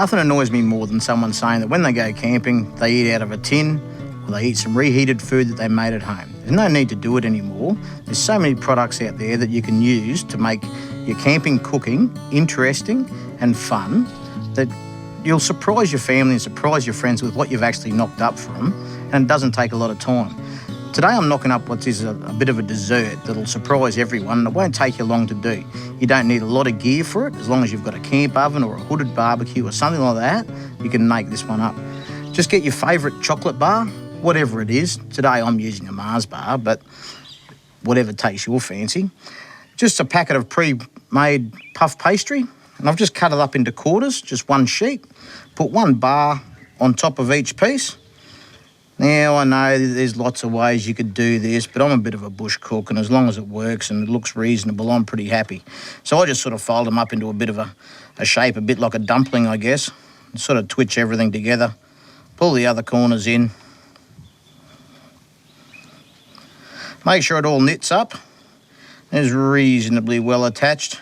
Nothing annoys me more than someone saying that when they go camping, they eat out of a tin or they eat some reheated food that they made at home. There's no need to do it anymore. There's so many products out there that you can use to make your camping cooking interesting and fun that you'll surprise your family and surprise your friends with what you've actually knocked up from, and it doesn't take a lot of time. Today I'm knocking up what is a bit of a dessert that'll surprise everyone, and it won't take you long to do. You don't need a lot of gear for it. As long as you've got a camp oven or a hooded barbecue or something like that, you can make this one up. Just get your favourite chocolate bar, whatever it is. Today I'm using a Mars bar, but whatever takes your fancy. Just a packet of pre-made puff pastry, and I've just cut it up into quarters, just one sheet. Put one bar on top of each piece. Now, I know there's lots of ways you could do this, but I'm a bit of a bush cook, and as long as it works and it looks reasonable, I'm pretty happy. So I just sort of fold them up into a bit of a shape, a bit like a dumpling, I guess. Sort of twitch everything together, pull the other corners in. Make sure it all knits up. It's reasonably well attached.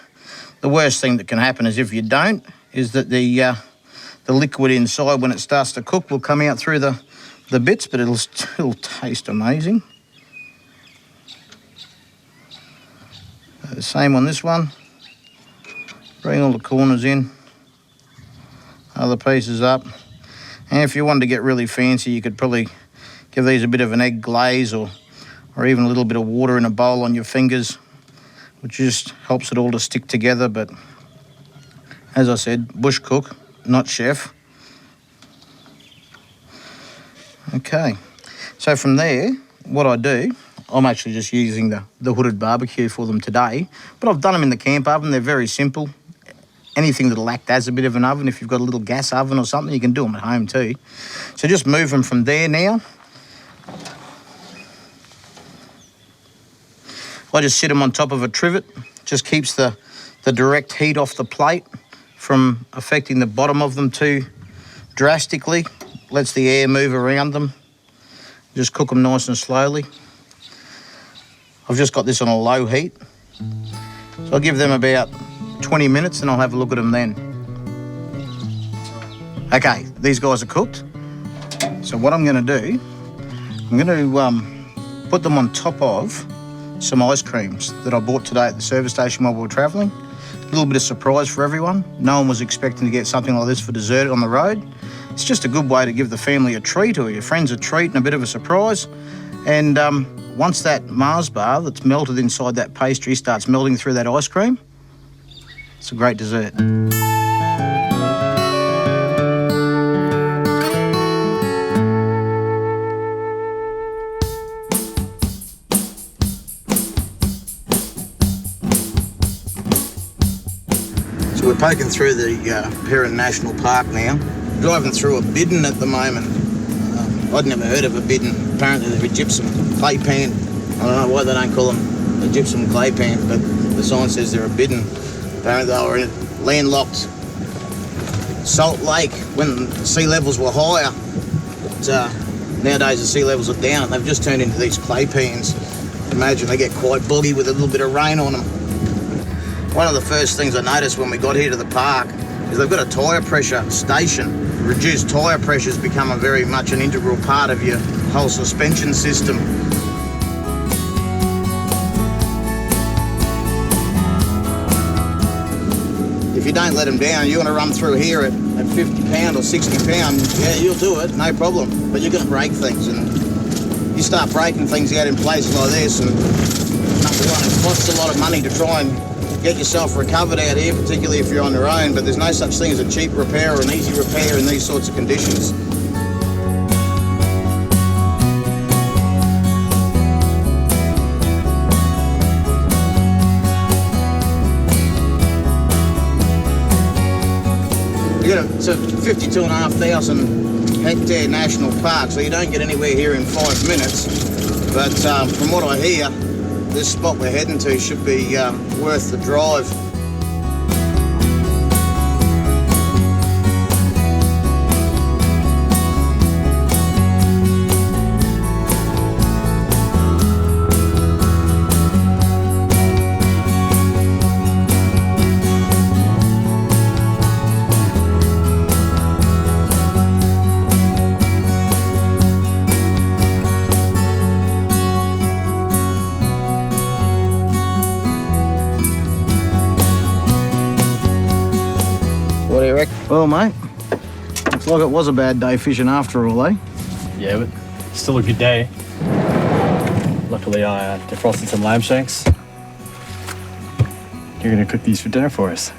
The worst thing that can happen is if you don't, is that the liquid inside, when it starts to cook, will come out through the bits, but it'll still taste amazing. The same on this one. Bring all the corners in, other pieces up. And if you wanted to get really fancy, you could probably give these a bit of an egg glaze or even a little bit of water in a bowl on your fingers, which just helps it all to stick together. But as I said, bush cook, not chef. Okay, so from there, what I do, I'm actually just using the hooded barbecue for them today, but I've done them in the camp oven. They're very simple. Anything that'll act as a bit of an oven, if you've got a little gas oven or something, you can do them at home too. So just move them from there now. I just sit them on top of a trivet. Just keeps the direct heat off the plate from affecting the bottom of them too drastically. Lets the air move around them. Just cook them nice and slowly. I've just got this on a low heat. So I'll give them about 20 minutes and I'll have a look at them then. Okay, these guys are cooked. So what I'm gonna do, I'm gonna put them on top of some ice creams that I bought today at the service station while we were traveling. A little bit of surprise for everyone. No one was expecting to get something like this for dessert on the road. It's just a good way to give the family a treat or your friends a treat and a bit of a surprise. And once that Mars bar that's melted inside that pastry starts melting through that ice cream, it's a great dessert. So we're poking through the Peron National Park now. Driving through a bidden at the moment. I'd never heard of a bidden. Apparently they're a gypsum clay pan. I don't know why they don't call them a gypsum clay pan, but the sign says they're a bidden. Apparently they were in a landlocked salt lake when sea levels were higher. But nowadays the sea levels are down and they've just turned into these clay pans. Imagine they get quite boggy with a little bit of rain on them. One of the first things I noticed when we got here to the park is they've got a tyre pressure station. Reduced tyre pressure has become a very much an integral part of your whole suspension system. If you don't let them down, you want to run through here at 50 pound or 60 pound, yeah, you'll do it, no problem. But you're going to break things, and you start breaking things out in places like this, and number one, it costs a lot of money to try and get yourself recovered out here, particularly if you're on your own, but there's no such thing as a cheap repair or an easy repair in these sorts of conditions. It's a 52,500 hectare national park, so you don't get anywhere here in 5 minutes, but from what I hear, this spot we're heading to should be worth the drive. Well, mate, looks like it was a bad day fishing after all, eh? Yeah, but still a good day. Luckily, I defrosted some lamb shanks. You're gonna cook these for dinner for us.